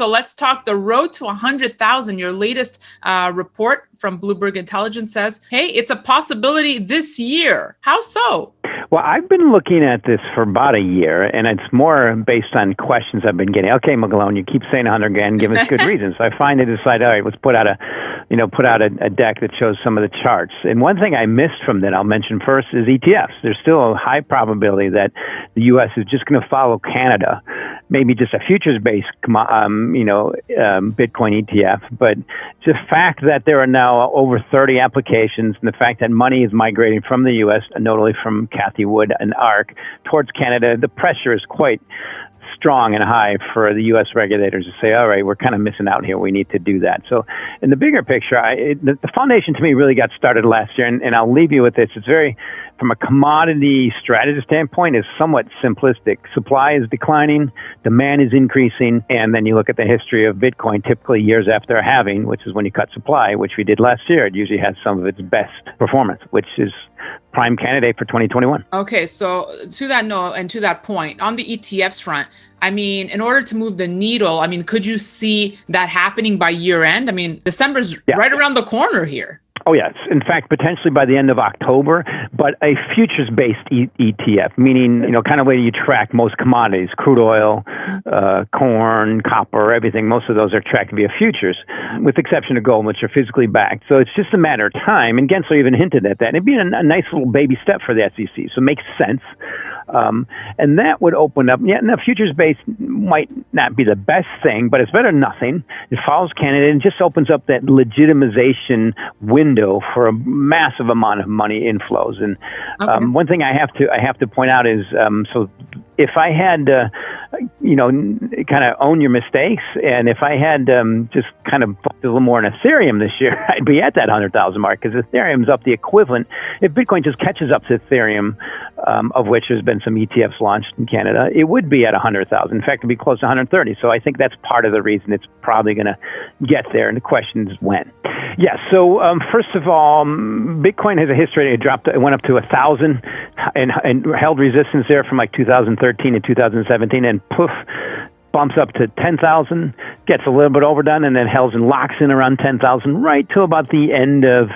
So let's talk the road to 100,000. Your latest report from Bloomberg Intelligence says, hey, it's a possibility this year. How so? Well, I've been looking at this for about a year, and it's more based on questions I've been getting. Okay, McGlone, you keep saying 100 grand, give us good reasons. So I finally decided, all right, let's put out a deck that shows some of the charts. And one thing I missed from that I'll mention first is ETFs. There's still a high probability that the U.S. is just going to follow Canada, maybe just a futures-based, Bitcoin ETF. But the fact that there are now over 30 applications, and the fact that money is migrating from the U.S., notably from Cathie Wood and ARK, towards Canada, the pressure is quite strong and high for the U.S. regulators to say, all right, we're kind of missing out here. We need to do that. So in the bigger picture, the foundation to me really got started last year, and I'll leave you with this. It's very, from a commodity strategy standpoint, is somewhat simplistic. Supply is declining, demand is increasing, and then you look at the history of Bitcoin, typically years after a halving, which is when you cut supply, which we did last year. It usually has some of its best performance, which is prime candidate for 2021. Okay, so to that note and to that point, on the ETFs front, I mean, in order to move the needle, I mean, could you see that happening by year end? I mean, December's right around the corner here. Oh, yes. In fact, potentially by the end of October, but a futures-based ETF, meaning, kind of way you track most commodities, crude oil, corn, copper, everything. Most of those are tracked via futures, with the exception of gold, which are physically backed. So it's just a matter of time. And Gensler even hinted at that. And it'd be a nice little baby step for the SEC. So it makes sense. And that would open up, now futures-based might not be the best thing, but it's better than nothing. It follows Canada and just opens up that legitimization window for a massive amount of money inflows. And one thing I have to point out is, so if I had, kind of own your mistakes, and if I had just kind of booked a little more in Ethereum this year, I'd be at that 100,000 mark, because Ethereum's up the equivalent. If Bitcoin just catches up to Ethereum, of which there's been some ETFs launched in Canada, it would be at 100,000. In fact, it'd be close to 130. So I think that's part of the reason it's probably going to get there. And the question is when. Yeah. So first of all, Bitcoin has a history. It went up to 1,000 and held resistance there from like 2013 to 2017, and poof, bumps up to 10,000, gets a little bit overdone, and then held and locks in around 10,000 right till about the end of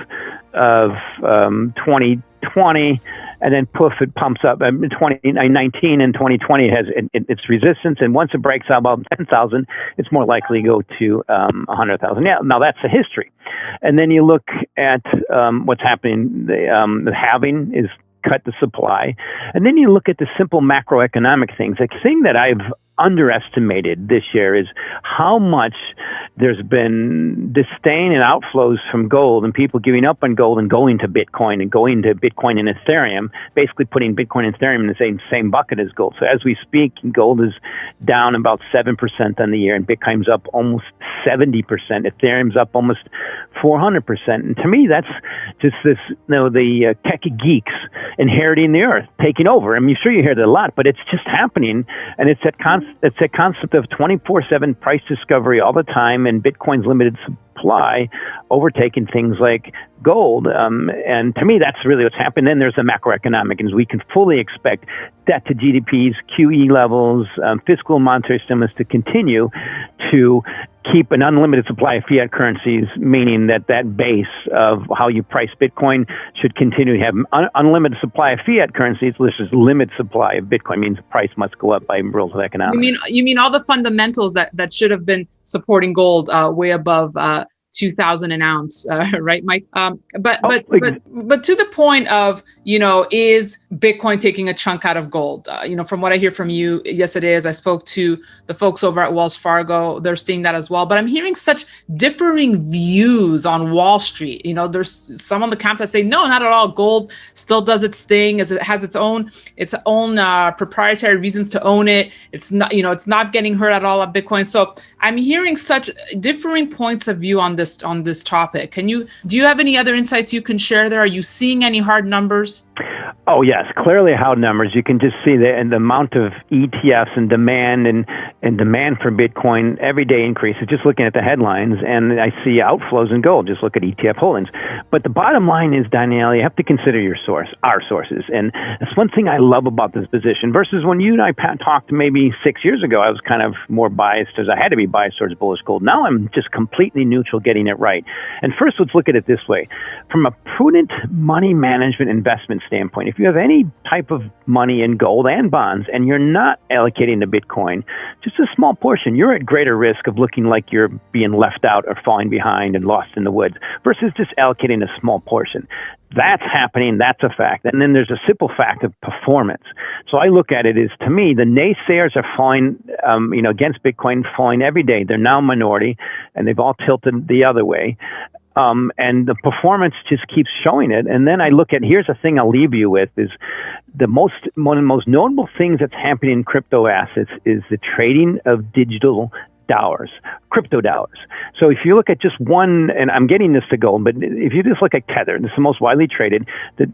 2020. And then poof, it pumps up. 2019 and 2020 has its resistance, and once it breaks out about 10,000, it's more likely to go to 100,000. Yeah, now that's the history. And then you look at what's happening. The halving is cut the supply, and then you look at the simple macroeconomic things. The thing that I've underestimated this year is how much there's been disdain and outflows from gold, and people giving up on gold and going to Bitcoin and Ethereum, basically putting Bitcoin and Ethereum in the same bucket as gold. So as we speak, gold is down about 7% on the year, and Bitcoin's up almost 70%. Ethereum's up almost 400%. And to me, that's just this, the techie geeks inheriting the earth, taking over. I mean, sure you hear that a lot, but it's just happening, and it's that concept of 24/7 price discovery all the time, and Bitcoin's limited supply overtaking things like gold. And to me, that's really what's happened. Then there's the macroeconomic, and we can fully expect debt to GDPs, QE levels, fiscal and monetary stimulus to continue to keep an unlimited supply of fiat currencies, meaning that base of how you price Bitcoin should continue to have unlimited supply of fiat currencies. This is limited supply of Bitcoin, means the price must go up by rules of economics. You mean all the fundamentals that should have been supporting gold way above 2,000 an ounce, right, Mike? But to the point of, is Bitcoin taking a chunk out of gold? From what I hear from you, yes, it is. I spoke to the folks over at Wells Fargo. They're seeing that as well. But I'm hearing such differing views on Wall Street. There's some on the camp that say, no, not at all. Gold still does its thing, as it has its own proprietary reasons to own it. It's not, it's not getting hurt at all at Bitcoin. So I'm hearing such differing points of view on this topic. Do you have any other insights you can share there? Are you seeing any hard numbers? Oh, yes. Clearly how numbers. You can just see the amount of ETFs and demand for Bitcoin every day increases, just looking at the headlines. And I see outflows in gold. Just look at ETF holdings. But the bottom line is, Danielle, you have to consider our sources. And that's one thing I love about this position versus when you and I talked maybe 6 years ago, I was kind of more biased, as I had to be biased towards bullish gold. Now I'm just completely neutral, getting it right. And first, let's look at it this way. From a prudent money management investment standpoint, if you have any type of money in gold and bonds and you're not allocating to Bitcoin, just a small portion, you're at greater risk of looking like you're being left out or falling behind and lost in the woods versus just allocating a small portion. That's happening. That's a fact. And then there's a simple fact of performance. So I look at it as, to me, the naysayers are falling, against Bitcoin, falling every day. They're now minority, and they've all tilted the other way. And the performance just keeps showing it. And then I look at, here's a thing I'll leave you with, is one of the most notable things that's happening in crypto assets is the trading of digital dollars, crypto dollars. So if you look at just one, and I'm getting this to gold, but if you just look at Tether, this is the most widely traded, the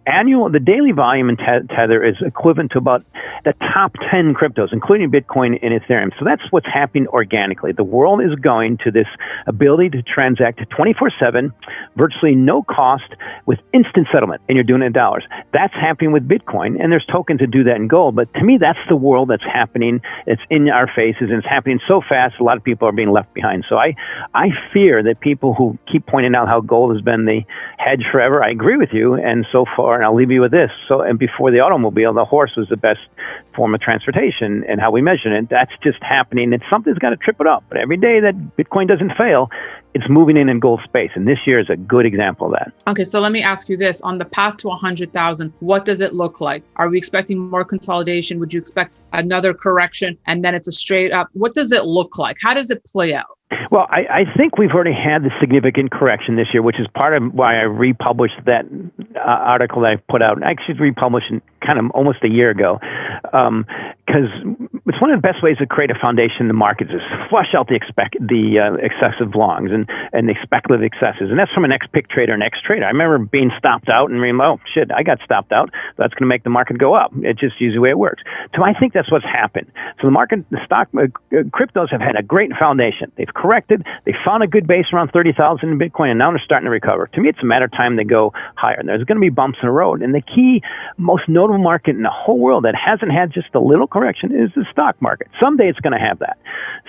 daily volume in Tether is equivalent to about the top 10 cryptos, including Bitcoin and Ethereum. So that's what's happening organically. The world is going to this ability to transact 24/7, virtually no cost, with instant settlement, and you're doing it in dollars. That's happening with Bitcoin, and there's tokens to do that in gold. But to me, that's the world that's happening. It's in our faces, and it's happening so fast, a lot of people are being left behind. So I fear that people who keep pointing out how gold has been the hedge forever, I agree with you, and so far, and I'll leave you with this. And before the automobile, the horse was the best form of transportation, and how we measure it, that's just happening, and something's got to trip it up. But every day that Bitcoin doesn't fail, it's moving in gold space, and this year is a good example of that. Okay, so let me ask you this. On the path to 100,000, what does it look like? Are we expecting more consolidation? Would you expect another correction, and then it's a straight up? What does it look like? How does it play out? Well, I think we've already had the significant correction this year, which is part of why I republished that article that I put out. I actually republished it kind of almost a year ago, because it's one of the best ways to create a foundation in the markets is flush out the excessive longs and the speculative excesses. And that's from an ex-pick trader and ex-trader. I remember being stopped out and reading, oh, shit, I got stopped out. That's going to make the market go up. It's just usually the way it works. So I think that's what's happened. So cryptos have had a great foundation. They've corrected. They found a good base around 30,000 in Bitcoin, and now they're starting to recover. To me, it's a matter of time they go higher. And there's going to be bumps in the road. And the key, most notable market in the whole world that hasn't had just a little correction is the stock market. Someday it's going to have that.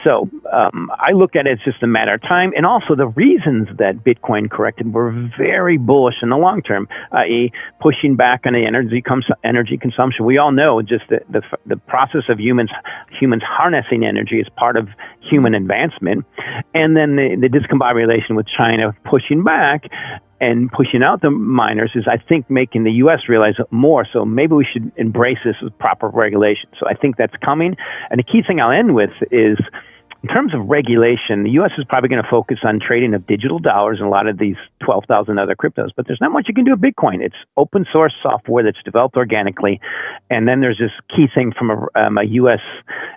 So I look at it as just a matter of time. And also the reasons that Bitcoin corrected were very bullish in the long term, i.e. pushing back on the energy consumption. We all know just the process of humans harnessing energy is part of human advancement. And then the discombobulation with China pushing back and pushing out the miners is, I think, making the U.S. realize it more. So maybe we should embrace this with proper regulation. So I think that's coming. And the key thing I'll end with is, in terms of regulation, the U.S. is probably going to focus on trading of digital dollars and a lot of these 12,000 other cryptos. But there's not much you can do with Bitcoin. It's open source software that's developed organically. And then there's this key thing from a U.S.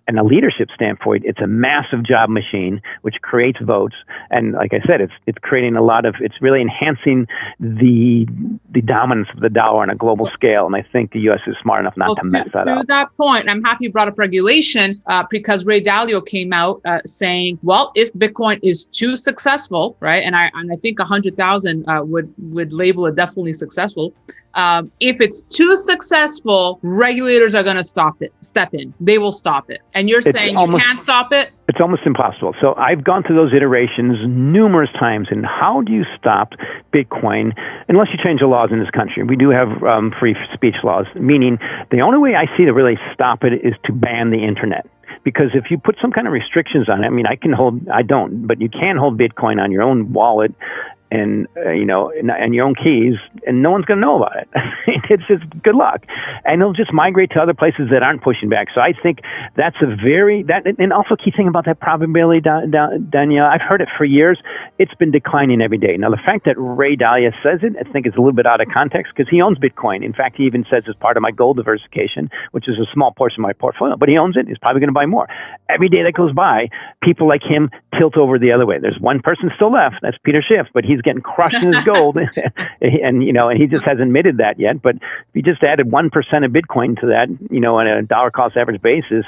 and a leadership standpoint. It's a massive job machine, which creates votes. And like I said, it's creating it's really enhancing the dominance of the dollar on a global scale. And I think the U.S. is smart enough not to mess that up. To that point, I'm happy you brought up regulation because Ray Dalio came out saying, well, if Bitcoin is too successful, right, and I think 100,000 would label it definitely successful. If it's too successful, regulators are going to step in. They will stop it. And you're saying you can't stop it? It's almost impossible. So I've gone through those iterations numerous times. And how do you stop Bitcoin unless you change the laws in this country? We do have free speech laws, meaning the only way I see to really stop it is to ban the internet. Because if you put some kind of restrictions on it, I mean, I don't, but you can hold Bitcoin on your own wallet and and your own keys, and no one's going to know about it. It's just good luck, and it'll just migrate to other places that aren't pushing back. So I think that's and also key thing about that probability, Danielle. I've heard it for years. It's been declining every day. Now the fact that Ray Dalio says it, I think is a little bit out of context because he owns Bitcoin. In fact, he even says it's part of my gold diversification, which is a small portion of my portfolio. But he owns it. He's probably going to buy more. Every day that goes by, people like him tilt over the other way. There's one person still left. That's Peter Schiff, but he's he's getting crushed in his gold, and he just hasn't admitted that yet. But if you just added 1% of Bitcoin to that, on a dollar cost average basis,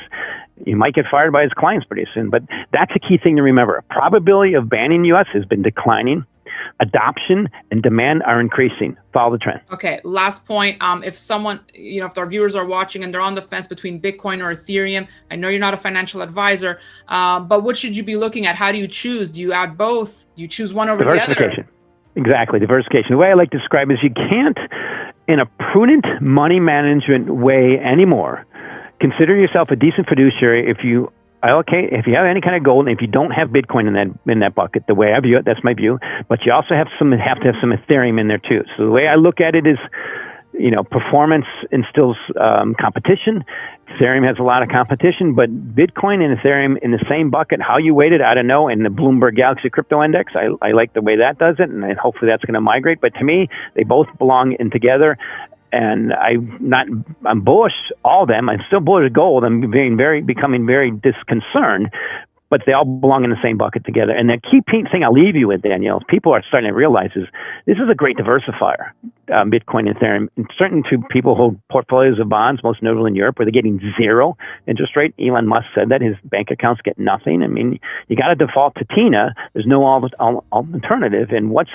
you might get fired by his clients pretty soon. But that's a key thing to remember. Probability of banning U.S. has been declining. Adoption and demand are increasing. Follow the trend. Okay, last point. If someone, if our viewers are watching and they're on the fence between Bitcoin or Ethereum, I know you're not a financial advisor, but what should you be looking at? How do you choose? Do you add both? Do you choose one over the other? Diversification. Exactly, diversification. The way I like to describe it is you can't, in a prudent money management way anymore, consider yourself a decent fiduciary if you have any kind of gold, and if you don't have Bitcoin in that bucket, the way I view it, that's my view. But you also have to have some Ethereum in there too. So the way I look at it is, performance instills competition. Ethereum has a lot of competition, but Bitcoin and Ethereum in the same bucket. How you weight it, I don't know. In the Bloomberg Galaxy Crypto Index, I like the way that does it, and hopefully that's going to migrate. But to me, they both belong in together. And I'm bullish all of them. I'm still bullish gold. I'm becoming very disconcerted, but they all belong in the same bucket together. And the key thing I'll leave you with, Danielle, people are starting to realize is this is a great diversifier, Bitcoin and Ethereum. And certain to people who hold portfolios of bonds, most notably in Europe, where they're getting 0 interest rate. Elon Musk said that his bank accounts get nothing. I mean, you got to default to TINA. There's no alternative. And what's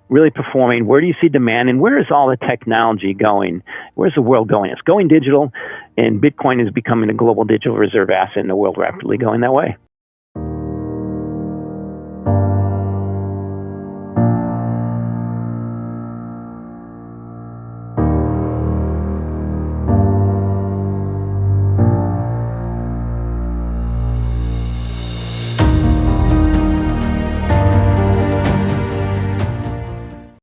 really performing? Where do you see demand? And where is all the technology going? Where's the world going? It's going digital, and Bitcoin is becoming a global digital reserve asset in the world, rapidly going that way.